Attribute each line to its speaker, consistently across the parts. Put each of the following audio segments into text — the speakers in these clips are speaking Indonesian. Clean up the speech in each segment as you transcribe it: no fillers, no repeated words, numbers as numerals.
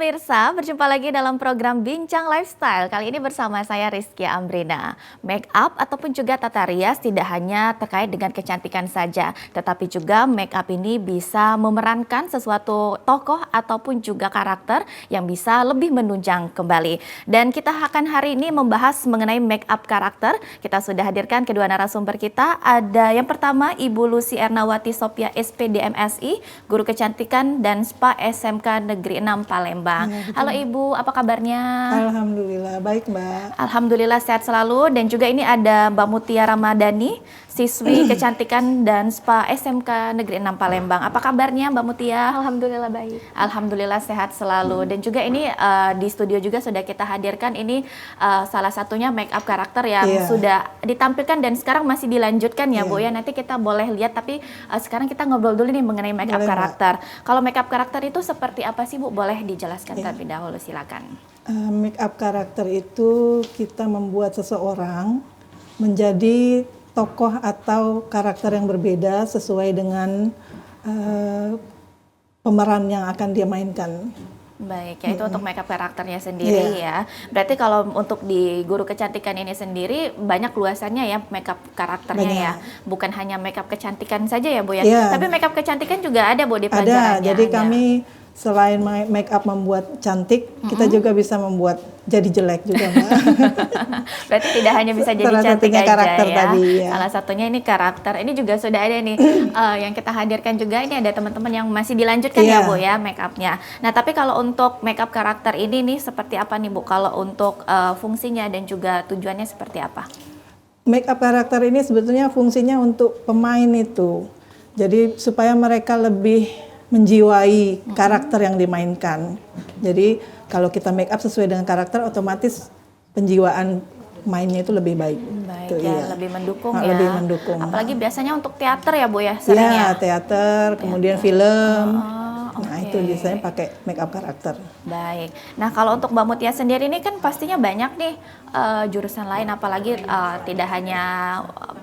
Speaker 1: pemirsa, berjumpa lagi dalam program Bincang Lifestyle. Kali ini bersama saya Rizky Ambrina. Make up ataupun juga tata rias tidak hanya terkait dengan kecantikan saja, tetapi juga make up ini bisa memerankan sesuatu tokoh ataupun juga karakter yang bisa lebih menunjang kembali. Dan kita akan hari ini membahas mengenai make up karakter. Kita sudah hadirkan kedua narasumber kita. Ada yang pertama Ibu Lucy Ernawati Sophia SPD MSI, Guru Kecantikan dan Spa SMK Negeri 6 Palembang. Ya, halo Ibu, apa kabarnya?
Speaker 2: Alhamdulillah, baik Mbak.
Speaker 1: Alhamdulillah sehat selalu. Dan juga ini ada Mbak Mutia Ramadhani, siswi kecantikan dan Spa SMK Negeri 6 Palembang. Apa kabarnya Mbak Mutia?
Speaker 3: Alhamdulillah baik.
Speaker 1: Alhamdulillah sehat selalu. Dan juga ini di studio juga sudah kita hadirkan ini salah satunya make up karakter yang sudah ditampilkan dan sekarang masih dilanjutkan ya Bu ya. Nanti kita boleh lihat, tapi sekarang kita ngobrol dulu nih mengenai make up karakter. Kalau make up karakter itu seperti apa sih Bu? Boleh dijelaskan terlebih dahulu, silakan.
Speaker 2: Make up karakter itu kita membuat seseorang menjadi tokoh atau karakter yang berbeda sesuai dengan pemeran yang akan dia mainkan.
Speaker 1: Baik, ya itu untuk make up karakternya sendiri ya. Berarti kalau untuk di Guru Kecantikan ini sendiri banyak luasannya ya make up karakternya ya. Bukan hanya make up kecantikan saja ya Bu ya. Tapi make up kecantikan juga ada Bu di pelajarannya.
Speaker 2: Ada, jadi kami selain make up membuat cantik, kita juga bisa membuat jadi jelek juga Mbak.
Speaker 1: Berarti tidak hanya bisa jadi cantik aja
Speaker 2: karakter
Speaker 1: ya.
Speaker 2: Tadi, ya.
Speaker 1: Salah satunya ini karakter. Ini juga sudah ada nih yang kita hadirkan juga. Ini ada teman-teman yang masih dilanjutkan ya Bu ya make upnya. Nah tapi kalau untuk make up karakter ini nih seperti apa nih Bu? Kalau untuk fungsinya dan juga tujuannya seperti apa?
Speaker 2: Make up karakter ini sebetulnya fungsinya untuk pemain itu. Jadi supaya mereka lebih menjiwai karakter yang dimainkan. Jadi kalau kita make up sesuai dengan karakter, otomatis penjiwaan mainnya itu lebih baik.
Speaker 1: Baik
Speaker 2: itu,
Speaker 1: ya, lebih mendukung ya.
Speaker 2: Lebih mendukung.
Speaker 1: Apalagi biasanya untuk teater ya Bu ya, sering ya.
Speaker 2: Teater, kemudian film. Nah itu biasanya pakai make up karakter.
Speaker 1: Baik. Nah kalau untuk Mbak Mutia sendiri ini kan pastinya banyak nih jurusan lain, apalagi tidak hanya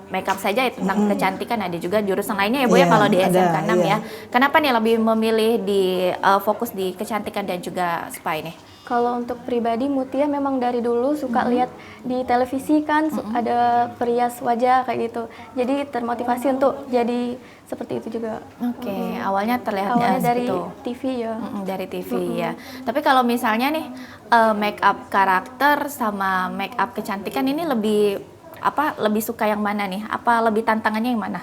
Speaker 1: make up saja tentang kecantikan, ada juga jurusan lainnya ya Bu ya kalau di SMK 6 ya. Kenapa nih lebih memilih di fokus di kecantikan dan juga spa ini?
Speaker 3: Kalau untuk pribadi Mutia memang dari dulu suka lihat di televisi kan ada perias wajah kayak gitu. Jadi termotivasi untuk jadi seperti itu juga.
Speaker 1: Oke, awalnya terlihat
Speaker 3: dari TV ya.
Speaker 1: Dari TV ya. Tapi kalau misalnya nih make up karakter sama make up kecantikan ini lebih suka yang mana nih? Apa lebih tantangannya yang mana?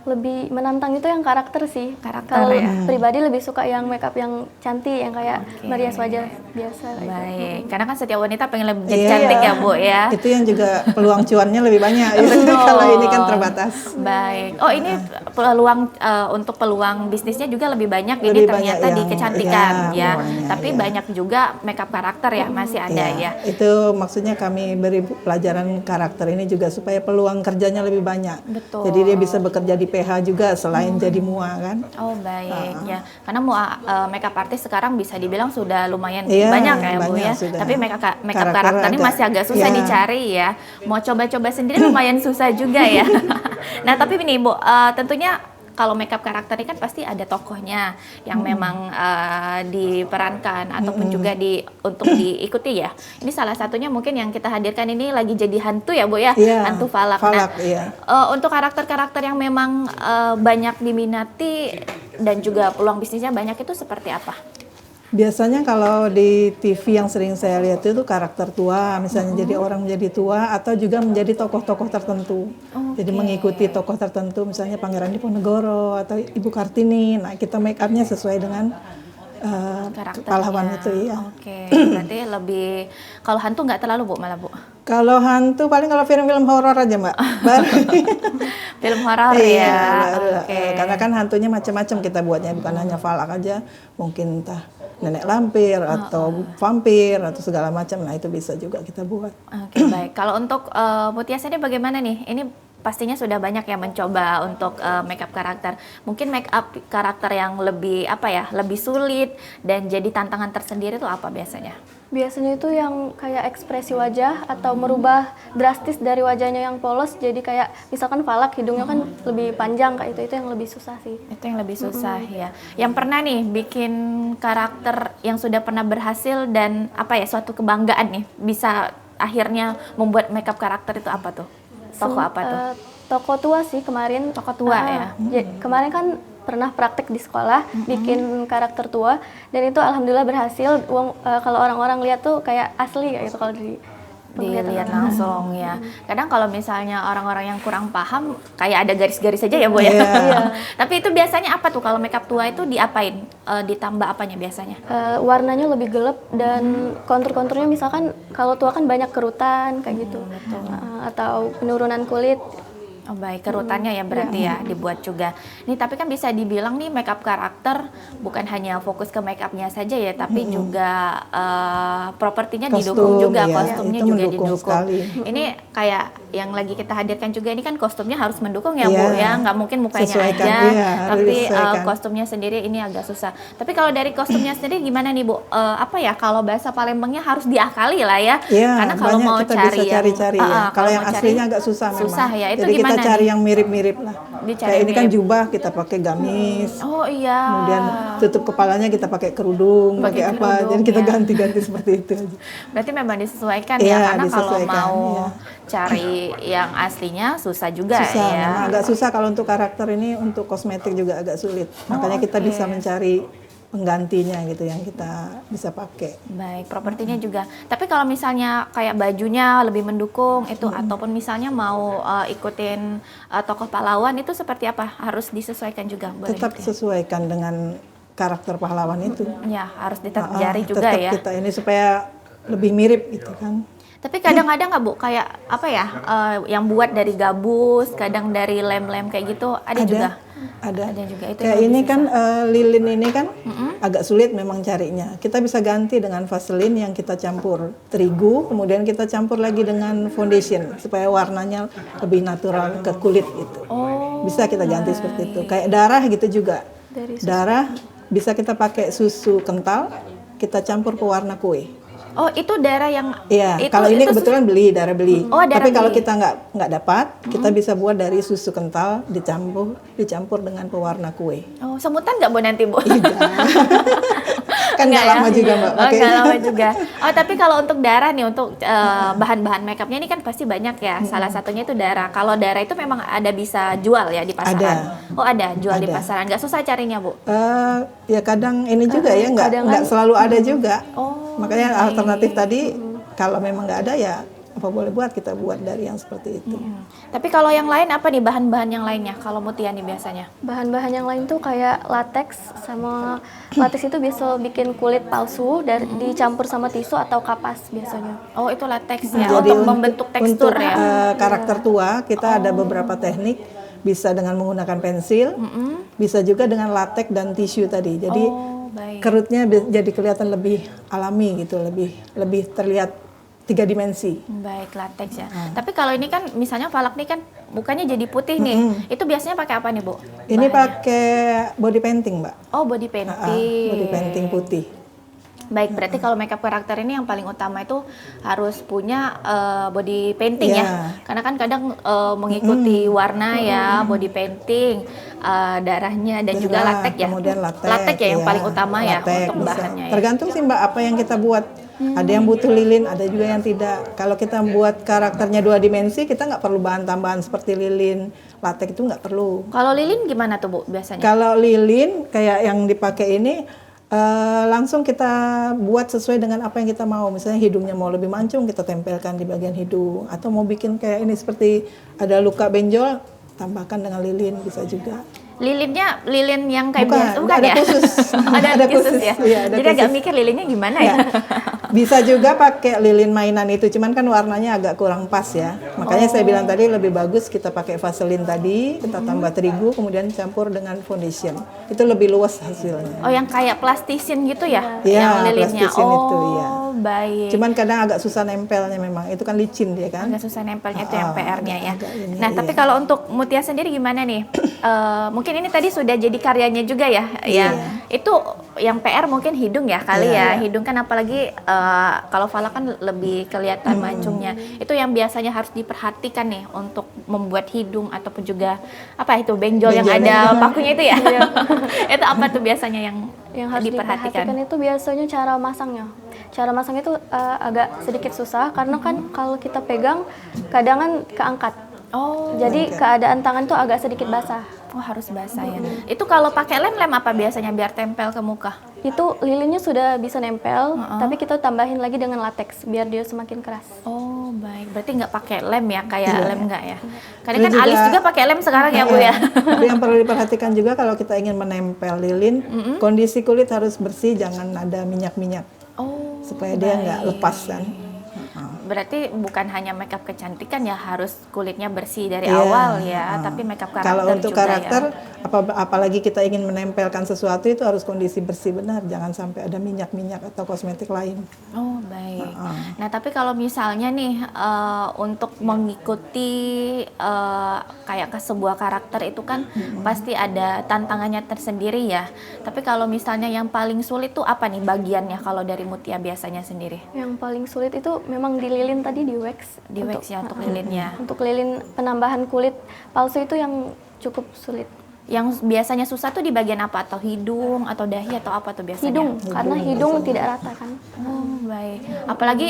Speaker 3: Lebih menantang itu yang karakter sih.
Speaker 1: Karakter
Speaker 3: kalau
Speaker 1: ya.
Speaker 3: Pribadi lebih suka yang makeup yang cantik, yang kayak merias wajah biasa.
Speaker 1: Baik, karena kan setiap wanita pengen lebih jadi cantik ya Bu ya.
Speaker 2: Itu yang juga peluang cuannya lebih banyak. Kalau ini kan terbatas.
Speaker 1: Baik. Oh ini peluang untuk peluang bisnisnya juga lebih banyak ini ternyata di kecantikan ya. Tapi banyak juga makeup karakter ya masih ada ya.
Speaker 2: Itu maksudnya kami beri pelajaran karakter ini juga supaya peluang kerjanya lebih banyak.
Speaker 1: Betul.
Speaker 2: Jadi dia bisa bekerja di PH juga selain jadi MUA kan.
Speaker 1: Oh baik ya. Karena makeup artist sekarang bisa dibilang sudah lumayan banyak ya Bu ya.
Speaker 2: Sudah.
Speaker 1: Tapi makeup karakter ini masih agak susah dicari ya. Mau coba-coba sendiri lumayan susah juga ya. Nah tapi ini Bu, tentunya kalau makeup karakter ini kan pasti ada tokohnya yang memang diperankan ataupun juga untuk diikuti ya. Ini salah satunya mungkin yang kita hadirkan ini lagi jadi hantu ya Bu ya, hantu Falak. Untuk karakter-karakter yang memang banyak diminati dan juga peluang bisnisnya banyak itu seperti apa?
Speaker 2: Biasanya kalau di TV yang sering saya lihat itu karakter tua, misalnya jadi orang menjadi tua atau juga menjadi tokoh-tokoh tertentu. Jadi mengikuti tokoh tertentu, misalnya Pangeran Diponegoro atau Ibu Kartini. Nah kita make upnya sesuai dengan pahlawan itu ya.
Speaker 1: Berarti lebih, kalau hantu nggak terlalu Bu malah Bu?
Speaker 2: Kalau hantu paling kalau film-film horor aja Mbak.
Speaker 1: Film horor ya.
Speaker 2: Karena kan hantunya macam-macam kita buatnya, bukan hanya Falak aja, mungkin entah nenek lampir atau vampir atau segala macam. Nah itu bisa juga kita buat.
Speaker 1: Baik. Kalau untuk Mutia sendiri bagaimana nih? Ini pastinya sudah banyak yang mencoba untuk make up karakter. Mungkin make up karakter yang lebih lebih sulit dan jadi tantangan tersendiri itu apa biasanya?
Speaker 3: Biasanya itu yang kayak ekspresi wajah atau merubah drastis dari wajahnya yang polos jadi kayak misalkan Falak hidungnya kan lebih panjang kayak itu yang lebih susah sih.
Speaker 1: Itu yang lebih susah ya. Yang pernah nih bikin karakter yang sudah pernah berhasil dan apa ya, suatu kebanggaan nih bisa akhirnya membuat makeup karakter itu apa tuh? Tokoh apa tuh?
Speaker 3: Toko tua sih kemarin.
Speaker 1: Tokoh tua ya?
Speaker 3: Kemarin kan pernah praktek di sekolah bikin karakter tua dan itu alhamdulillah berhasil. Kalau orang-orang lihat tuh kayak asli kayak gitu kalau
Speaker 1: Dilihat langsung ya. Kadang kalau misalnya orang-orang yang kurang paham kayak ada garis-garis saja ya Bu ya.
Speaker 2: Iya.
Speaker 1: Tapi itu biasanya apa tuh kalau makeup tua itu diapain? Ditambah apanya biasanya?
Speaker 3: Warnanya lebih gelap dan kontur-konturnya misalkan kalau tua kan banyak kerutan kayak gitu. Atau penurunan kulit.
Speaker 1: Oh baik, kerutannya ya berarti ya dibuat juga. Nih tapi kan bisa dibilang nih makeup karakter bukan hanya fokus ke makeupnya saja ya, tapi juga propertinya didukung juga, kostumnya
Speaker 2: itu
Speaker 1: juga
Speaker 2: mendukung
Speaker 1: didukung.
Speaker 2: sekali.
Speaker 1: Ini kayak yang lagi kita hadirkan juga ini kan kostumnya harus mendukung ya Bu ya, nggak mungkin mukanya
Speaker 2: Sesuaikan,
Speaker 1: aja,
Speaker 2: harus
Speaker 1: tapi
Speaker 2: disesuaikan.
Speaker 1: kostumnya sendiri ini agak susah. Tapi kalau dari kostumnya sendiri gimana nih Bu? Apa ya kalau bahasa Palembangnya harus diakali lah ya,
Speaker 2: Iya,
Speaker 1: karena kalau
Speaker 2: banyak
Speaker 1: mau
Speaker 2: kita
Speaker 1: cari
Speaker 2: bisa cari-cari ya. Kalau yang
Speaker 1: mau cari,
Speaker 2: aslinya agak susah memang.
Speaker 1: susah ya. Itu
Speaker 2: Jadi
Speaker 1: gimana
Speaker 2: kita cari
Speaker 1: nih?
Speaker 2: yang mirip-mirip lah.
Speaker 1: Dicari
Speaker 2: Kayak ini kan
Speaker 1: mirip.
Speaker 2: jubah kita pakai gamis.
Speaker 1: Oh iya.
Speaker 2: Kemudian tutup kepalanya kita pakai kerudung,
Speaker 1: Pakai
Speaker 2: pakai apa.
Speaker 1: kerudung,
Speaker 2: Jadi kita
Speaker 1: ya.
Speaker 2: ganti-ganti seperti itu aja.
Speaker 1: Berarti memang disesuaikan
Speaker 2: Iya,
Speaker 1: ya, karena kalau
Speaker 2: disesuaikan,
Speaker 1: mau
Speaker 2: iya.
Speaker 1: cari yang aslinya susah juga
Speaker 2: Susah,
Speaker 1: ya.
Speaker 2: memang agak susah kalau untuk karakter ini, untuk kosmetik juga agak sulit. Makanya kita bisa mencari penggantinya gitu yang kita bisa pakai.
Speaker 1: Baik, propertinya juga. Tapi kalau misalnya kayak bajunya lebih mendukung itu ataupun misalnya mau ikutin tokoh pahlawan itu seperti apa? Harus disesuaikan juga boleh?
Speaker 2: Tetap sesuaikan dengan karakter pahlawan itu.
Speaker 1: Ya, harus diterjari juga
Speaker 2: tetap
Speaker 1: ya.
Speaker 2: kita ini supaya lebih mirip gitu kan.
Speaker 1: Tapi kadang-kadang nggak Bu, kayak apa ya, yang buat dari gabus, kadang dari lem-lem kayak gitu, ada juga?
Speaker 2: Ada
Speaker 1: juga, itu
Speaker 2: kayak
Speaker 1: yang
Speaker 2: ini
Speaker 1: lebih
Speaker 2: kan lilin ini kan agak sulit memang carinya. Kita bisa ganti dengan vaselin yang kita campur terigu, kemudian kita campur lagi dengan foundation supaya warnanya lebih natural ke kulit gitu. Bisa kita ganti seperti itu. Kayak darah gitu juga. Darah bisa kita pakai susu kental, kita campur pewarna kue.
Speaker 1: Oh, itu darah yang
Speaker 2: Iya, kalau ini kebetulan darah beli.
Speaker 1: Oh, darah
Speaker 2: Tapi kalau
Speaker 1: beli.
Speaker 2: kita nggak dapat, kita bisa buat dari susu kental dicampur dengan pewarna kue.
Speaker 1: Oh, semutan nggak Bu nanti Bu?
Speaker 2: Kan nggak lama juga Mbak
Speaker 1: Oh,
Speaker 2: pakai.
Speaker 1: nggak lama juga. Oh, tapi kalau untuk darah nih, untuk bahan-bahan makeupnya ini kan pasti banyak ya. Salah satunya itu darah. Kalau darah itu memang ada bisa jual ya di pasaran?
Speaker 2: Ada.
Speaker 1: Oh, ada jual di
Speaker 2: Ada.
Speaker 1: pasaran. Nggak susah carinya Bu?
Speaker 2: Ya kadang ini juga ya nggak selalu ada juga. Makanya alternatif tadi kalau memang nggak ada ya apa boleh buat, kita buat dari yang seperti itu.
Speaker 1: Tapi kalau yang lain apa nih bahan-bahan yang lainnya? Kalau Mutia nih biasanya?
Speaker 3: Bahan-bahan yang lain tuh kayak latex sama latex itu bisa bikin kulit palsu dan dicampur sama tisu atau kapas biasanya.
Speaker 1: Oh, itu latex ya,
Speaker 2: Jadi
Speaker 1: untuk membentuk tekstur
Speaker 2: untuk,
Speaker 1: ya?
Speaker 2: karakter tua kita ada beberapa teknik, bisa dengan menggunakan pensil, bisa juga dengan latex dan tisu tadi. Jadi
Speaker 1: Baik.
Speaker 2: kerutnya jadi kelihatan lebih alami gitu, lebih terlihat 3 dimensi.
Speaker 1: Baik, latex ya. Tapi kalau ini kan misalnya Falak nih kan mukanya jadi putih nih. Itu biasanya pakai apa nih, Bu?
Speaker 2: Ini
Speaker 1: Bahannya?
Speaker 2: pakai body painting, Mbak.
Speaker 1: Oh, body painting.
Speaker 2: Body painting putih.
Speaker 1: Baik, berarti kalau makeup karakter ini yang paling utama itu harus punya body painting ya.
Speaker 2: Iya.
Speaker 1: Karena kan kadang mengikuti warna ya, body painting, darahnya dan juga latex ya.
Speaker 2: Kemudian latex.
Speaker 1: Latex ya yang paling utama ya
Speaker 2: latex
Speaker 1: untuk
Speaker 2: bisa.
Speaker 1: bahannya ya.
Speaker 2: Tergantung sih Mbak apa yang kita buat. Ada yang butuh lilin, ada juga yang tidak. Kalau kita buat karakternya 2 dimensi, kita nggak perlu bahan tambahan seperti lilin, latex itu nggak perlu.
Speaker 1: Kalau lilin gimana tuh Bu biasanya?
Speaker 2: Kalau lilin kayak yang dipakai ini langsung kita buat sesuai dengan apa yang kita mau. Misalnya hidungnya mau lebih mancung, kita tempelkan di bagian hidung. Atau mau bikin kayak ini seperti ada luka benjol, tambahkan dengan lilin bisa juga.
Speaker 1: Lilinnya lilin yang kayak
Speaker 2: Bukan,
Speaker 1: biasa bukan
Speaker 2: ada
Speaker 1: ya?
Speaker 2: khusus.
Speaker 1: ada
Speaker 2: Ada
Speaker 1: khusus
Speaker 2: khusus,
Speaker 1: ya.
Speaker 2: iya, ada
Speaker 1: Jadi agak
Speaker 2: khusus.
Speaker 1: mikir lilinnya gimana ya?
Speaker 2: Bisa juga pakai lilin mainan itu, cuman kan warnanya agak kurang pas ya. Makanya saya bilang tadi lebih bagus kita pakai vaselin tadi, kita tambah terigu, kemudian campur dengan foundation. Itu lebih luas hasilnya.
Speaker 1: Oh, yang kayak plastisin gitu ya?
Speaker 2: Iya,
Speaker 1: yang lilinnya.
Speaker 2: plastisin
Speaker 1: Oh,
Speaker 2: itu, iya.
Speaker 1: baik.
Speaker 2: Cuman kadang agak susah nempelnya memang, itu kan licin dia kan.
Speaker 1: Agak susah nempelnya itu yang PR-nya ya.
Speaker 2: agak ini,
Speaker 1: Nah, tapi
Speaker 2: iya.
Speaker 1: kalau untuk Mutia sendiri gimana nih? Mungkin ini tadi sudah jadi karyanya juga ya,
Speaker 2: Iya.
Speaker 1: Itu yang PR mungkin hidung ya kali
Speaker 2: Iya.
Speaker 1: ya. Hidung kan apalagi kalau Fala kan lebih kelihatan mancungnya. Itu yang biasanya harus diperhatikan nih untuk membuat hidung ataupun juga apa itu benjol yang
Speaker 2: Benjolnya.
Speaker 1: ada pakunya itu ya. Itu apa tuh biasanya yang
Speaker 3: Yang harus diperhatikan itu biasanya cara masangnya. Cara masang itu agak sedikit susah karena kan kalau kita pegang kadang kan keangkat.
Speaker 1: Oh,
Speaker 3: Jadi keadaan tangan tuh agak sedikit basah.
Speaker 1: oh harus basah ya. Itu kalau pakai lem apa biasanya biar tempel ke muka?
Speaker 3: Itu lilinnya sudah bisa nempel, tapi kita tambahin lagi dengan latex biar dia semakin keras.
Speaker 1: Oh baik, berarti nggak pakai lem ya, kayak lem nggak ya? Kadang
Speaker 2: Ini
Speaker 1: kan
Speaker 2: juga-
Speaker 1: alis juga pakai lem sekarang ya Bu ya.
Speaker 2: Tapi yang perlu diperhatikan juga kalau kita ingin menempel lilin, kondisi kulit harus bersih, jangan ada minyak-minyak
Speaker 1: Oh,
Speaker 2: supaya dia nggak lepas kan.
Speaker 1: berarti bukan hanya makeup kecantikan ya, harus kulitnya bersih dari
Speaker 2: Iya,
Speaker 1: awal ya, tapi makeup karakter
Speaker 2: Kalau untuk
Speaker 1: juga
Speaker 2: karakter,
Speaker 1: ya.
Speaker 2: apalagi kita ingin menempelkan sesuatu itu harus kondisi bersih benar, jangan sampai ada minyak-minyak atau kosmetik lain.
Speaker 1: Oh baik. Nah tapi kalau misalnya nih untuk mengikuti kayak ke sebuah karakter itu kan pasti ada tantangannya tersendiri ya. Tapi kalau misalnya yang paling sulit tuh apa nih bagiannya kalau dari Mutia biasanya sendiri?
Speaker 3: Yang paling sulit itu memang di lilin tadi di wax.
Speaker 1: Di wax ya untuk lilinnya.
Speaker 3: Untuk lilin penambahan kulit palsu itu yang cukup sulit.
Speaker 1: Yang biasanya susah tuh di bagian apa? Atau hidung atau dahi atau apa tuh biasanya?
Speaker 3: Hidung, karena hidung tidak rata kan.
Speaker 1: Oh baik. Apalagi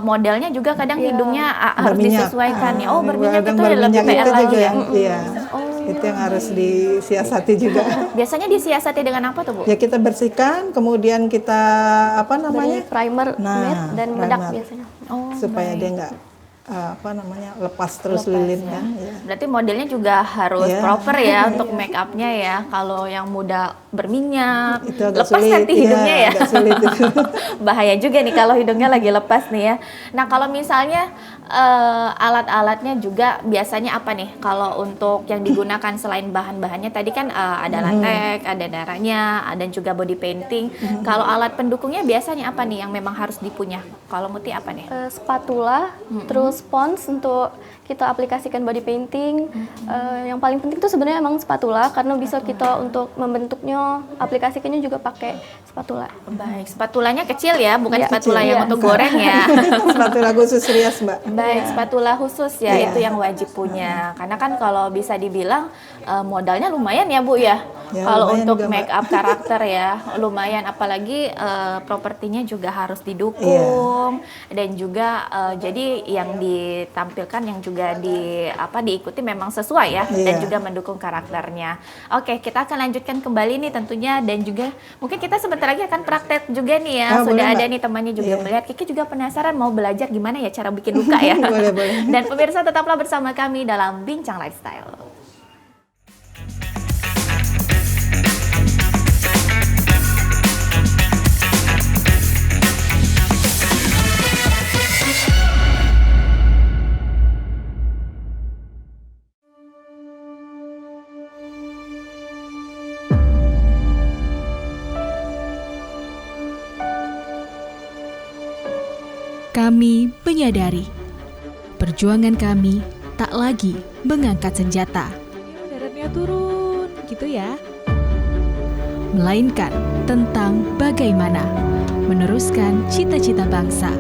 Speaker 1: modelnya juga kadang
Speaker 3: Iya.
Speaker 1: hidungnya harus
Speaker 2: Berminyak.
Speaker 1: disesuaikan ya. Oh berminyak
Speaker 2: Kadang
Speaker 1: itu lebih
Speaker 2: berminyak
Speaker 1: PR
Speaker 2: itu
Speaker 1: lagi
Speaker 2: juga
Speaker 1: ya.
Speaker 2: yang, iya. Itu yang harus disiasati juga.
Speaker 1: Biasanya disiasati dengan apa tuh Bu?
Speaker 2: Ya kita bersihkan, kemudian kita apa
Speaker 3: Dari
Speaker 2: namanya
Speaker 3: primer,
Speaker 2: Nah,
Speaker 3: matte, dan bedak
Speaker 2: primer.
Speaker 3: biasanya.
Speaker 1: Oh,
Speaker 2: supaya
Speaker 1: baik.
Speaker 2: dia nggak apa namanya lepas terus
Speaker 1: Lepas
Speaker 2: lilin
Speaker 1: ya.
Speaker 2: kan. Ya.
Speaker 1: Berarti modelnya juga harus
Speaker 2: Iya.
Speaker 1: proper ya untuk make upnya ya. Kalau yang mudah berminyak,
Speaker 2: Itu agak
Speaker 1: lepas
Speaker 2: sulit.
Speaker 1: nanti hidungnya ya.
Speaker 2: Agak sulit itu.
Speaker 1: Bahaya juga nih kalau hidungnya lagi lepas nih ya. Nah kalau misalnya alat-alatnya juga biasanya apa nih? Kalau untuk yang digunakan selain bahan-bahannya tadi kan ada latex, ada darahnya, ada juga body painting. Kalau alat pendukungnya biasanya apa nih yang memang harus dipunya? Kalau Muti apa nih?
Speaker 3: Spatula, terus spons untuk kita aplikasikan body painting. Yang paling penting itu sebenarnya emang spatula karena bisa kita untuk membentuknya, aplikasikannya juga pakai spatula.
Speaker 1: Baik, spatulanya kecil ya, bukan
Speaker 3: Iya,
Speaker 1: spatula
Speaker 3: kecil.
Speaker 1: yang
Speaker 3: Iya.
Speaker 1: untuk goreng ya.
Speaker 2: Spatula khusus rias, Mbak.
Speaker 1: Baik, spatula khusus ya,
Speaker 2: Iya.
Speaker 1: itu yang wajib punya. Karena kan kalau bisa dibilang modalnya lumayan ya Bu ya.
Speaker 2: Ya,
Speaker 1: Kalau
Speaker 2: lumayan
Speaker 1: untuk
Speaker 2: juga, Mbak.
Speaker 1: make up karakter ya, lumayan. Apalagi propertinya juga harus didukung dan juga jadi yang ditampilkan yang juga diikuti memang sesuai ya dan
Speaker 2: Iya.
Speaker 1: juga mendukung karakternya. Oke, kita akan lanjutkan kembali nih tentunya dan juga mungkin kita sebentar lagi akan praktek juga nih ya.
Speaker 2: Ah,
Speaker 1: Sudah
Speaker 2: boleh,
Speaker 1: ada
Speaker 2: Mbak.
Speaker 1: nih temannya juga
Speaker 2: Iya.
Speaker 1: melihat. Kiki juga penasaran mau belajar gimana ya cara bikin luka ya.
Speaker 2: Boleh, boleh.
Speaker 1: Dan pemirsa tetaplah bersama kami dalam Bincang Lifestyle.
Speaker 4: Kami menyadari perjuangan kami tak lagi mengangkat senjata, daratnya turun gitu ya, melainkan tentang bagaimana meneruskan cita-cita bangsa,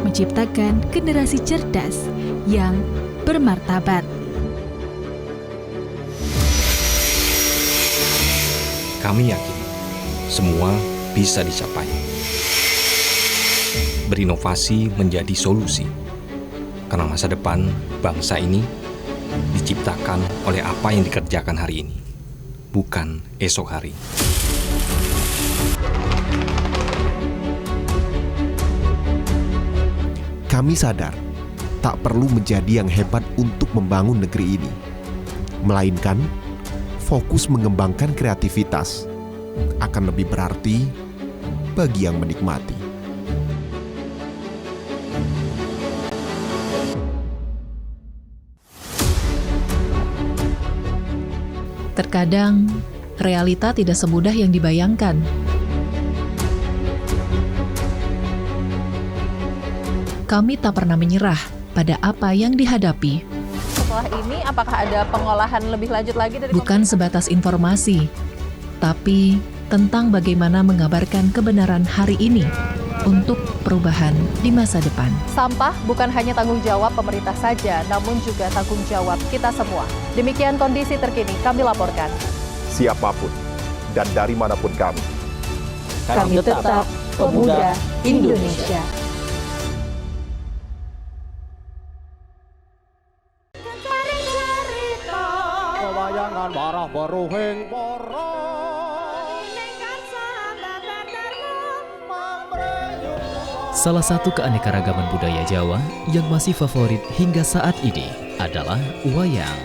Speaker 4: menciptakan generasi cerdas yang bermartabat.
Speaker 5: Kami yakin semua bisa dicapai. Berinovasi menjadi solusi. Karena masa depan bangsa ini diciptakan oleh apa yang dikerjakan hari ini, bukan esok hari.
Speaker 6: Kami sadar tak perlu menjadi yang hebat untuk membangun negeri ini, melainkan fokus mengembangkan kreativitas akan lebih berarti bagi yang menikmati.
Speaker 7: Terkadang, realita tidak semudah yang dibayangkan. Kami tak pernah menyerah pada apa yang dihadapi,
Speaker 8: Setelah ini, apakah ada pengolahan lebih lanjut lagi dari
Speaker 7: bukan sebatas informasi, tapi tentang bagaimana mengabarkan kebenaran hari ini untuk perubahan di masa depan.
Speaker 8: Sampah bukan hanya tanggung jawab pemerintah saja, namun juga tanggung jawab kita semua. Demikian kondisi terkini kami laporkan.
Speaker 9: Siapapun dan dari manapun kami
Speaker 2: tetap pemuda Indonesia.
Speaker 10: Salah satu keanekaragaman budaya Jawa yang masih favorit hingga saat ini adalah wayang.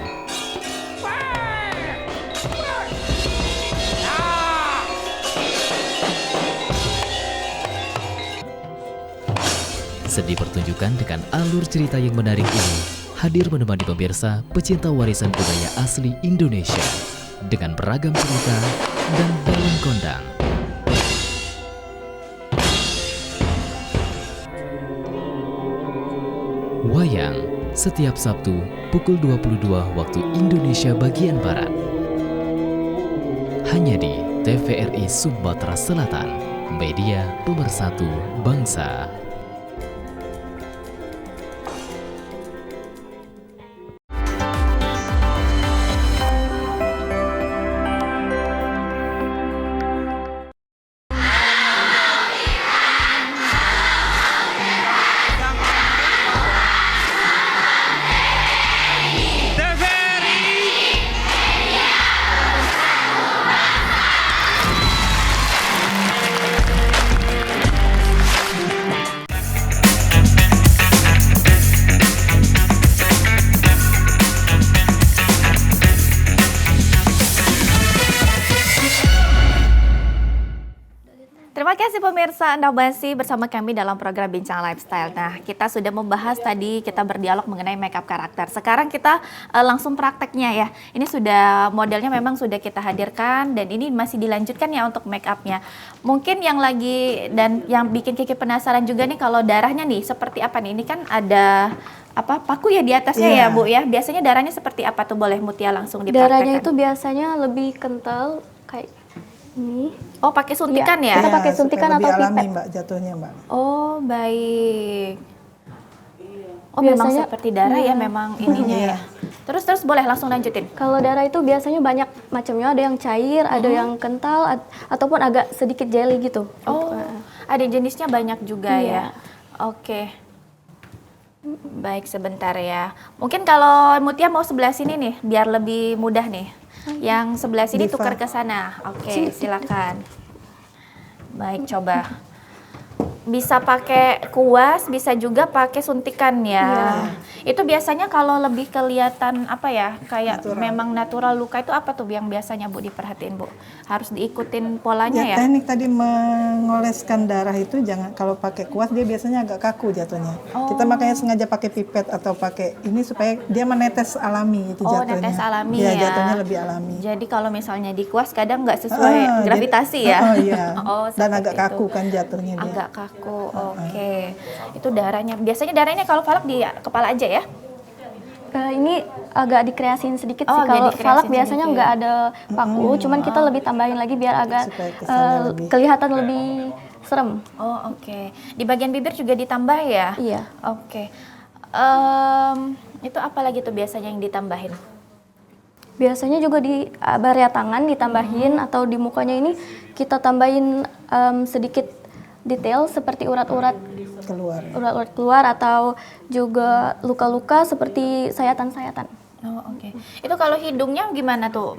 Speaker 10: Seni pertunjukan dengan alur cerita yang menarik ini hadir menemani pemirsa pecinta warisan budaya asli Indonesia dengan beragam cerita dan balon kondang. Wayang setiap Sabtu pukul 22 waktu Indonesia bagian Barat. Hanya di TVRI Sumatera Selatan, media pemersatu bangsa.
Speaker 1: Terima kasih pemirsa, Anda masih bersama kami dalam program Bincang Lifestyle. Nah, kita sudah membahas tadi, kita berdialog mengenai makeup karakter. Sekarang kita langsung prakteknya ya. Ini sudah modelnya memang sudah kita hadirkan dan ini masih dilanjutkan ya untuk makeupnya. Mungkin yang lagi dan yang bikin Kiki penasaran juga nih kalau darahnya nih seperti apa nih? Ini kan ada apa paku ya di atasnya ya Bu ya. Biasanya darahnya seperti apa tuh, boleh Mutia langsung dipraktekkan?
Speaker 3: Darahnya itu biasanya lebih kental kayak ini.
Speaker 1: Oh, pakai suntikan ya?
Speaker 3: Kita pakai suntikan atau
Speaker 2: lebih alami
Speaker 3: pipet.
Speaker 2: Mbak jatuhnya Mbak.
Speaker 1: Oh, baik. Oh,
Speaker 3: Biasanya-
Speaker 1: memang seperti darah ya memang ininya
Speaker 2: Iya.
Speaker 1: ya. Terus boleh langsung lanjutin.
Speaker 3: Kalau darah itu biasanya banyak macamnya, ada yang cair, ada yang kental, ataupun agak sedikit jelly gitu.
Speaker 1: Oh, ada jenisnya banyak juga
Speaker 3: Iya.
Speaker 1: ya. Oke. Baik, sebentar ya. Mungkin kalau Mutia mau sebelah sini nih, biar lebih mudah nih. Yang sebelah sini
Speaker 2: Diva.
Speaker 1: tukar ke sana. Oke, silakan. Baik, coba. Bisa pakai kuas, bisa juga pakai suntikan ya. Itu biasanya kalau lebih kelihatan apa ya, kayak memang natural luka itu apa tuh yang biasanya Bu diperhatiin Bu? Harus diikutin polanya ya?
Speaker 2: Teknik tadi mengoleskan darah itu jangan, kalau pakai kuas dia biasanya agak kaku jatuhnya. Kita makanya sengaja pakai pipet atau pakai ini supaya dia menetes alami itu
Speaker 1: Oh,
Speaker 2: jatuhnya.
Speaker 1: netes alami
Speaker 2: Ya,
Speaker 1: ya.
Speaker 2: jatuhnya lebih alami.
Speaker 1: Jadi kalau misalnya di kuas kadang nggak sesuai gravitasi ya?
Speaker 2: Oh iya.
Speaker 1: Oh,
Speaker 2: Dan
Speaker 1: seperti
Speaker 2: agak
Speaker 1: itu.
Speaker 2: kaku kan jatuhnya dia.
Speaker 1: Agak kaku, oke. Itu darahnya. Biasanya darahnya kalau Falak di kepala aja ya?
Speaker 3: Ini agak dikreasin sedikit
Speaker 1: Oh,
Speaker 3: sih. Kalau
Speaker 1: agak dikreasin
Speaker 3: falak biasanya
Speaker 1: sedikit.
Speaker 3: nggak ada paku, cuman kita lebih tambahin lagi biar agak
Speaker 2: Supaya kesannya lebih-
Speaker 3: kelihatan lebih serem.
Speaker 1: Oh, oke. Di bagian bibir juga ditambah ya?
Speaker 3: Iya.
Speaker 1: Oke. Itu apa lagi tuh biasanya yang ditambahin?
Speaker 3: Biasanya juga di area tangan ditambahin atau di mukanya ini kita tambahin sedikit detail seperti urat-urat
Speaker 2: keluar.
Speaker 3: atau juga luka-luka seperti sayatan-sayatan.
Speaker 1: Oh, oke. Itu kalau hidungnya gimana tuh?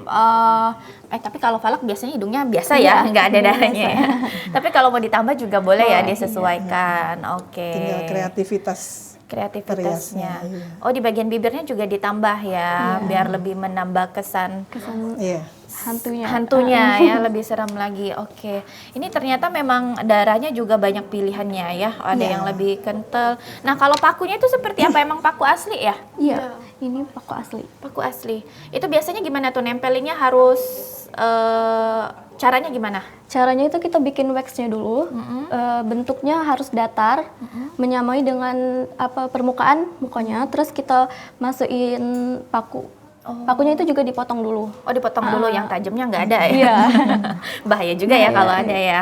Speaker 1: Tapi kalau Falak biasanya hidungnya biasa ya, nggak ada darahnya ya. Tapi kalau mau ditambah juga boleh ya, disesuaikan. Oke.
Speaker 2: Tinggal
Speaker 1: Kreativitasnya.
Speaker 2: Periasnya, iya.
Speaker 1: Oh, di bagian bibirnya juga ditambah ya, biar lebih menambah kesan
Speaker 2: Iya.
Speaker 3: Hantunya.
Speaker 1: ya, lebih seram lagi. Oke. Ini ternyata memang darahnya juga banyak pilihannya ya. Ada yang lebih kental. Nah, kalau pakunya itu seperti apa? Emang paku asli ya?
Speaker 3: Iya, ini paku asli.
Speaker 1: Paku asli. Itu biasanya gimana tuh nempelinnya harus caranya gimana?
Speaker 3: Caranya itu kita bikin waxnya dulu, bentuknya harus datar, menyamai dengan permukaan mukanya, terus kita masukin paku. Pakunya itu juga dipotong dulu.
Speaker 1: Oh, dipotong dulu, yang tajamnya nggak ada ya?
Speaker 3: Iya.
Speaker 1: Bahaya juga ya kalau ada ya.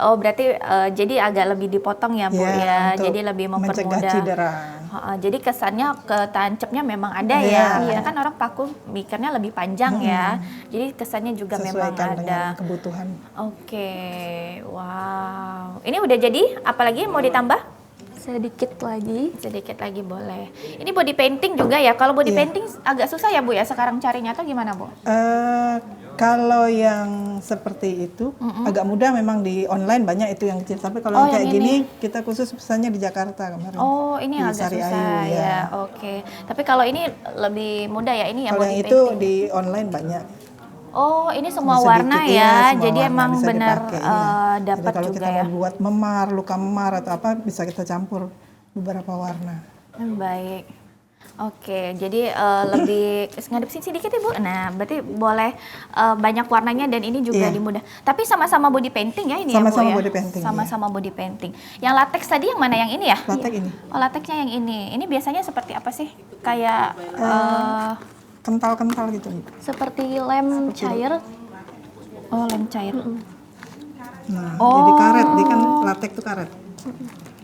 Speaker 1: Oh, berarti jadi agak lebih dipotong ya Bu ya,
Speaker 2: untuk
Speaker 1: jadi lebih
Speaker 2: mencegah
Speaker 1: mempermudah.
Speaker 2: cedera.
Speaker 1: Jadi kesannya ketancapnya memang ada ya, karena kan orang paku mikirnya lebih panjang ya, jadi kesannya juga memang
Speaker 2: Sesuaikan
Speaker 1: ada.
Speaker 2: dengan kebutuhan.
Speaker 1: Oke, wow. Ini udah jadi, apalagi mau ditambah?
Speaker 3: Sedikit lagi
Speaker 1: Boleh. Ini body painting juga ya, kalau body painting agak susah ya Bu ya sekarang carinya atau gimana Bu?
Speaker 2: Kalau yang seperti itu agak mudah, memang di online banyak itu yang kecil. Tapi kalau yang kayak gini kita khusus pesannya di Jakarta kemarin.
Speaker 1: Oh, ini
Speaker 2: Di
Speaker 1: agak
Speaker 2: Sari
Speaker 1: susah
Speaker 2: Ayu,
Speaker 1: ya. Oke. Tapi kalau ini lebih mudah ya, ini ya
Speaker 2: Kalau
Speaker 1: body
Speaker 2: yang itu
Speaker 1: painting.
Speaker 2: di online banyak.
Speaker 1: Oh, ini semua
Speaker 2: Sedikit,
Speaker 1: warna
Speaker 2: iya,
Speaker 1: ya.
Speaker 2: semua
Speaker 1: Jadi
Speaker 2: warna
Speaker 1: emang
Speaker 2: bisa
Speaker 1: benar
Speaker 2: dipakai, iya.
Speaker 1: dapat
Speaker 2: Jadi kalau
Speaker 1: juga
Speaker 2: kita
Speaker 1: ya.
Speaker 2: mau buat memar, luka memar atau apa, bisa kita campur beberapa warna.
Speaker 1: Baik. Oke, jadi lebih ngadep sini sedikit ya Bu. Nah, berarti boleh banyak warnanya dan ini juga dimudah. Tapi sama-sama body painting ya ini
Speaker 2: Sama-sama
Speaker 1: ya Bu ya?
Speaker 2: body painting,
Speaker 1: Sama-sama body painting. Yang latex tadi yang mana, yang ini ya?
Speaker 2: Latex ini.
Speaker 1: Oh, latexnya yang ini. Ini biasanya seperti apa sih? Kayak
Speaker 2: Kental-kental gitu.
Speaker 3: seperti lem cair.
Speaker 1: oh, lem cair.
Speaker 2: Nah, jadi karet, dia kan latex itu karet.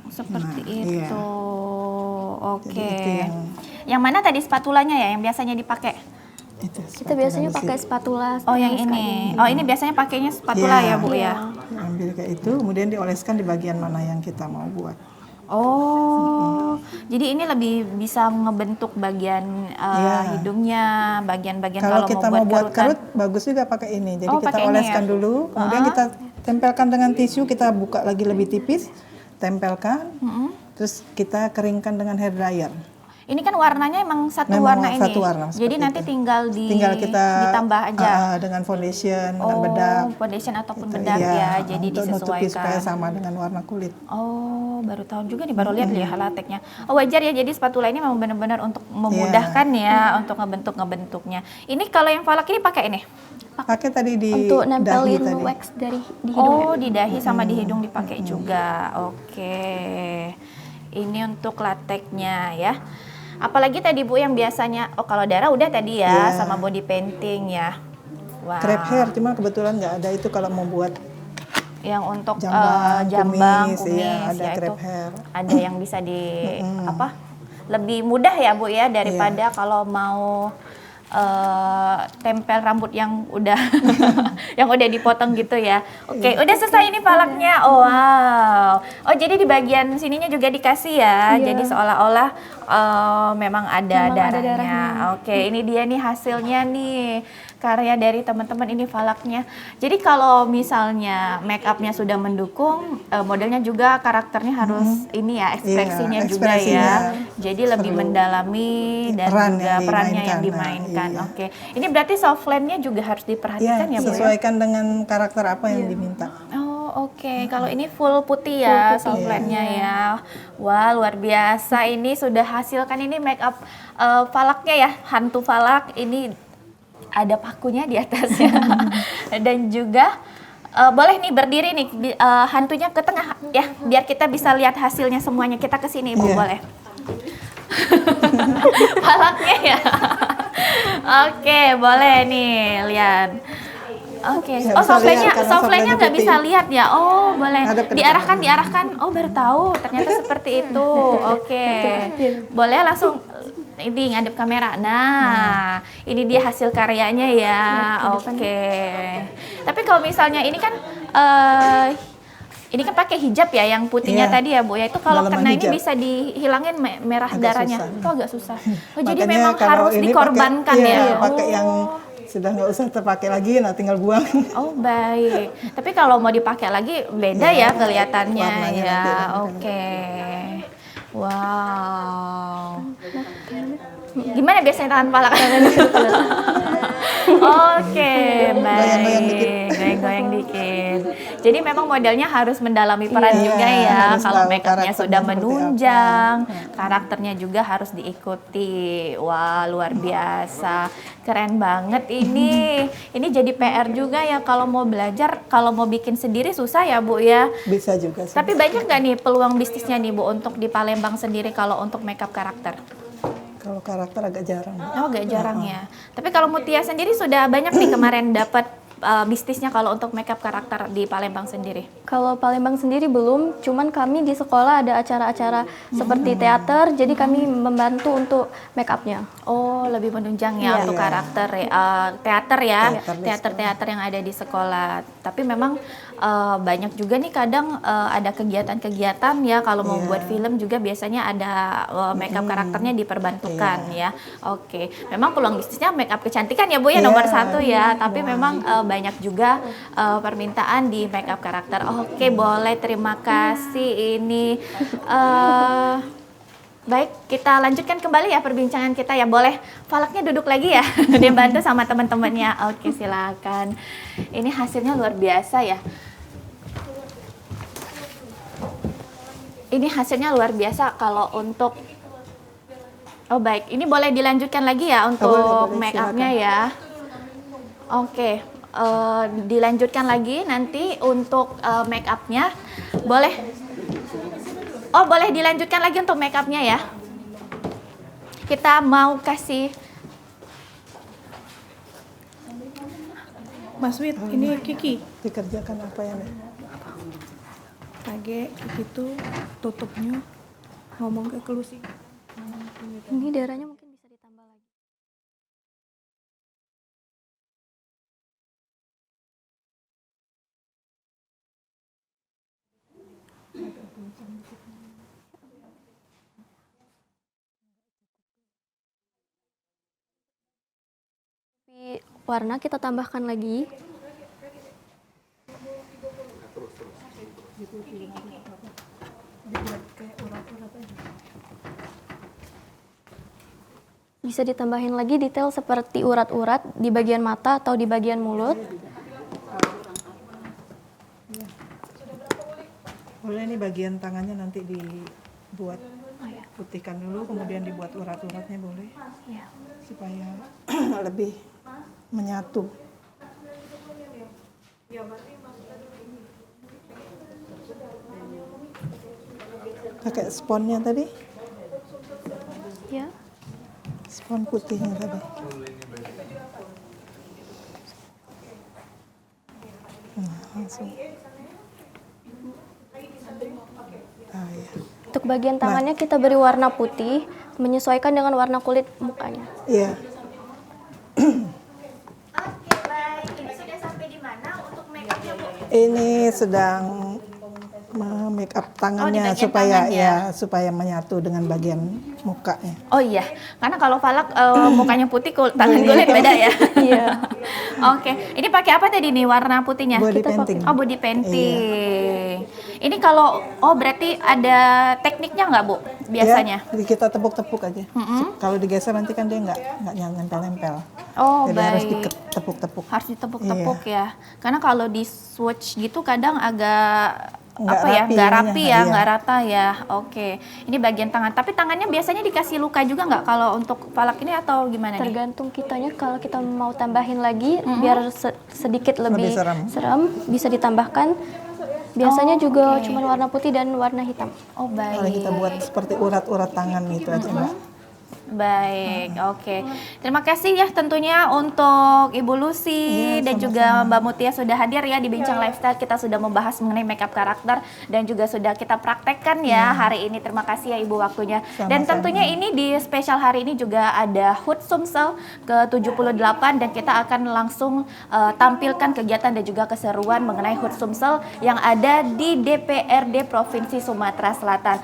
Speaker 1: Seperti
Speaker 2: Nah, iya.
Speaker 1: itu. Oke.
Speaker 2: Jadi itu
Speaker 1: yang mana tadi spatulanya ya yang biasanya dipakai?
Speaker 2: Itu,
Speaker 3: Kita biasanya pakai spatula.
Speaker 1: Oh, yang
Speaker 3: stainless kayak
Speaker 1: ini.
Speaker 3: gini.
Speaker 1: Oh, ini biasanya pakainya spatula ya, Bu ya.
Speaker 2: Ambil kayak itu, kemudian dioleskan di bagian mana yang kita mau buat.
Speaker 1: Oh, jadi ini lebih bisa ngebentuk bagian hidungnya, bagian-bagian
Speaker 2: Kalau kita mau buat
Speaker 1: kerutan.
Speaker 2: kerut, bagus juga pakai ini. Jadi
Speaker 1: Oh,
Speaker 2: kita
Speaker 1: pakai ini
Speaker 2: oleskan
Speaker 1: ya?
Speaker 2: dulu, kemudian kita tempelkan dengan tisu, kita buka lagi lebih tipis, tempelkan, terus kita keringkan dengan hair dryer.
Speaker 1: Ini kan warnanya emang satu
Speaker 2: Memang
Speaker 1: warna ini.
Speaker 2: satu warna,
Speaker 1: Jadi
Speaker 2: seperti
Speaker 1: nanti
Speaker 2: itu.
Speaker 1: tinggal
Speaker 2: kita
Speaker 1: ditambah aja.
Speaker 2: dengan foundation, dengan bedak.
Speaker 1: Foundation ataupun
Speaker 2: Gitu,
Speaker 1: bedak
Speaker 2: iya,
Speaker 1: ya. Jadi
Speaker 2: untuk nutupi supaya
Speaker 1: disesuaikan.
Speaker 2: sama dengan warna kulit.
Speaker 1: Oh, baru tahu juga nih, baru lihat ya lateknya. Oh, wajar ya, jadi spatula ini memang benar-benar untuk memudahkan ya, untuk ngebentuk-ngebentuknya. Ini kalau yang falak ini pakai ini?
Speaker 2: Pakai tadi di
Speaker 3: Untuk
Speaker 2: dahi
Speaker 3: nempelin
Speaker 2: tadi.
Speaker 3: wax di hidung.
Speaker 1: Oh, di dahi sama di hidung dipakai juga. Oke. Ini untuk lateknya ya. Apalagi tadi Bu yang biasanya, oh kalau darah udah tadi ya, sama body painting ya. Wow.
Speaker 2: Crab hair, cuma kebetulan nggak ada itu kalau mau buat
Speaker 1: Yang untuk
Speaker 2: jambang, kumis,
Speaker 1: ya,
Speaker 2: ada crab
Speaker 1: itu
Speaker 2: hair.
Speaker 1: ada yang bisa di apa? Lebih mudah ya Bu ya daripada kalau mau tempel rambut yang udah yang udah dipotong gitu ya. Oke, udah selesai ini palaknya. Oh, wow. Oh, jadi di bagian sininya juga dikasih ya. Jadi seolah-olah memang ada darahnya. Oke, ini dia nih hasilnya nih. Karya dari teman-teman ini falaknya. Jadi kalau misalnya make upnya sudah mendukung, modelnya juga karakternya harus ini ya, ekspresinya juga ya. Jadi lebih mendalami dan juga perannya yang dimainkan. Oke. Ini berarti softline-nya juga harus diperhatikan ya, Bu ya?
Speaker 2: Sesuaikan dengan karakter apa yang diminta.
Speaker 1: Oh, oke. Kalau ini full putih ya softline-nya ya. Wah, luar biasa. Ini sudah hasilkan ini make up falaknya ya, hantu falak. Ini ada pakunya di atasnya. Dan juga boleh nih berdiri nih hantunya ke tengah ya, biar kita bisa lihat hasilnya semuanya. Kita ke sini, Bu, boleh. Falaknya ya. Oke, boleh nih, lihat. Oke.
Speaker 2: Ya,
Speaker 1: Oh,
Speaker 2: bisa lihat
Speaker 1: softline-nya
Speaker 2: karena
Speaker 1: softline-nya nggak
Speaker 2: putih.
Speaker 1: bisa lihat ya. Oh, boleh.
Speaker 2: Hadap ke
Speaker 1: Diarahkan. Oh, baru tahu. Ternyata seperti itu. Oke. Boleh langsung ini ngadep kamera. Nah, ini dia hasil karyanya ya. Oke. Tapi kalau misalnya ini kan ini kan pakai hijab ya, yang putihnya tadi ya Bu ya. Itu kalau
Speaker 2: Dalaman
Speaker 1: kena ini
Speaker 2: hijab.
Speaker 1: bisa dihilangin merah
Speaker 2: Agak
Speaker 1: darahnya.
Speaker 2: susah.
Speaker 1: Itu agak susah. Oh, jadi
Speaker 2: Makanya
Speaker 1: memang
Speaker 2: kalau
Speaker 1: harus
Speaker 2: ini
Speaker 1: dikorbankan
Speaker 2: pakai,
Speaker 1: ya.
Speaker 2: pakai yang sudah nggak usah terpakai lagi, nah tinggal buang.
Speaker 1: Oh, baik. Tapi kalau mau dipakai lagi beda ya kelihatannya
Speaker 2: warnanya
Speaker 1: ya.
Speaker 2: nanti.
Speaker 1: Oke. Wow. Gimana biasanya tangan palak? Oke, baik.
Speaker 2: Goyang-goyang dikit.
Speaker 1: Goyang-goyang dikit. Jadi memang modelnya harus mendalami peran
Speaker 2: Iya,
Speaker 1: juga ya.
Speaker 2: harus
Speaker 1: Kalau
Speaker 2: tahu
Speaker 1: make upnya
Speaker 2: karakternya
Speaker 1: sudah
Speaker 2: seperti
Speaker 1: menunjang, karakternya juga harus diikuti. Wah, luar biasa. Keren banget ini. Ini jadi PR juga ya kalau mau belajar, kalau mau bikin sendiri susah ya Bu ya.
Speaker 2: Bisa juga sih.
Speaker 1: Tapi banyak nggak nih peluang bisnisnya nih Bu untuk di Palembang sendiri kalau untuk makeup karakter?
Speaker 2: Kalau karakter agak jarang.
Speaker 1: Oh, agak jarang ya. Tapi kalau Mutia sendiri sudah banyak nih kemarin dapat bisnisnya kalau untuk makeup karakter di Palembang sendiri.
Speaker 3: Kalau Palembang sendiri belum, cuman kami di sekolah ada acara-acara seperti teater, jadi kami membantu untuk make up-nya.
Speaker 1: Oh, lebih menunjang ya untuk karakter teater ya, teater-teater yang ada di sekolah. Tapi memang banyak juga nih kadang ada kegiatan-kegiatan ya kalau mau buat film juga biasanya ada makeup karakternya diperbantukan ya. Oke, memang peluang bisnisnya makeup kecantikan ya Bu ya nomor satu ya. Tapi memang banyak juga permintaan di makeup karakter. Oke, boleh, terima kasih ini. Baik, kita lanjutkan kembali ya perbincangan kita ya. Boleh Falaknya duduk lagi ya, dibantu sama teman-temannya. Oke, silakan. Ini hasilnya luar biasa ya. Ini hasilnya luar biasa kalau untuk... Oh baik, ini boleh dilanjutkan lagi ya untuk make up-nya ya. Oke, dilanjutkan lagi nanti untuk make up-nya. Boleh. Oh, boleh dilanjutkan lagi untuk make up-nya ya. Kita mau kasih
Speaker 11: Mas Wid, ini Kiki.
Speaker 2: Dikerjakan apa ya nih?
Speaker 11: Kage itu tutupnya ngomong ke closing.
Speaker 3: Ini daerahnya mungkin bisa ditambah lagi. Warna kita tambahkan lagi. Bisa ditambahin lagi detail seperti urat-urat di bagian mata atau di bagian mulut.
Speaker 2: Boleh nih bagian tangannya nanti dibuat putihkan dulu, kemudian dibuat urat-uratnya boleh, supaya lebih menyatu. Pakai sponnya tadi?
Speaker 3: Ya.
Speaker 2: Spon putihnya tadi. Nah, langsung. Ya.
Speaker 3: Untuk bagian tangannya kita beri warna putih, menyesuaikan dengan warna kulit mukanya.
Speaker 2: Iya.
Speaker 1: Oke, baik. Ini sudah sampai di mana untuk make up-nya, Bu?
Speaker 2: Ini sedang make up tangannya supaya
Speaker 1: tangannya.
Speaker 2: supaya menyatu dengan bagian mukanya.
Speaker 1: Oh iya, karena kalau Falak mukanya putih, tangan kulit beda ya.
Speaker 3: Iya.
Speaker 1: Oke, ini pakai apa tadi nih warna putihnya?
Speaker 2: Body painting.
Speaker 1: Oh, body painting. Ini kalau berarti ada tekniknya nggak Bu biasanya?
Speaker 2: Ya, kita tepuk-tepuk aja. Kalau digeser nanti kan dia nggak nempel-nempel.
Speaker 1: Oh,
Speaker 2: jadi
Speaker 1: baik.
Speaker 2: harus ditepuk-tepuk.
Speaker 1: Harus ditepuk-tepuk ya. Karena kalau di swatch gitu kadang agak nggak rapi ya, nggak rata ya. Oke, ini bagian tangan. Tapi tangannya biasanya dikasih luka juga nggak kalau untuk Falak ini atau gimana nih?
Speaker 3: Tergantung kitanya, kalau kita mau tambahin lagi biar sedikit lebih serem, bisa ditambahkan. Biasanya juga cuma warna putih dan warna hitam.
Speaker 1: Oh baik.
Speaker 2: Kalau kita buat seperti urat-urat tangan gitu aja, Mbak.
Speaker 1: Baik, oke. Terima kasih ya tentunya untuk Ibu Lucy dan juga Mbak Mutia sudah hadir ya di Bincang Lifestyle. Kita sudah membahas mengenai makeup karakter dan juga sudah kita praktekkan ya hari ini. Terima kasih ya Ibu waktunya. Dan tentunya ini di spesial hari ini juga ada HUT Sumsel ke-78 dan kita akan langsung tampilkan kegiatan dan juga keseruan mengenai HUT Sumsel yang ada di DPRD Provinsi Sumatera Selatan.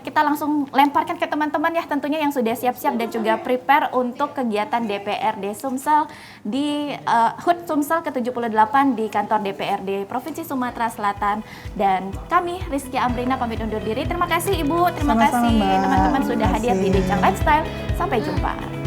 Speaker 1: Kita langsung lemparkan ke teman-teman ya tentunya yang sudah siap-siap dan juga prepare untuk kegiatan DPRD Sumsel di HUT Sumsel ke-78 di kantor DPRD Provinsi Sumatera Selatan. Dan kami Rizky Ambrina pamit undur diri. Terima kasih Ibu, terima kasih teman-teman sudah hadir di Bincang Lifestyle. Sampai jumpa.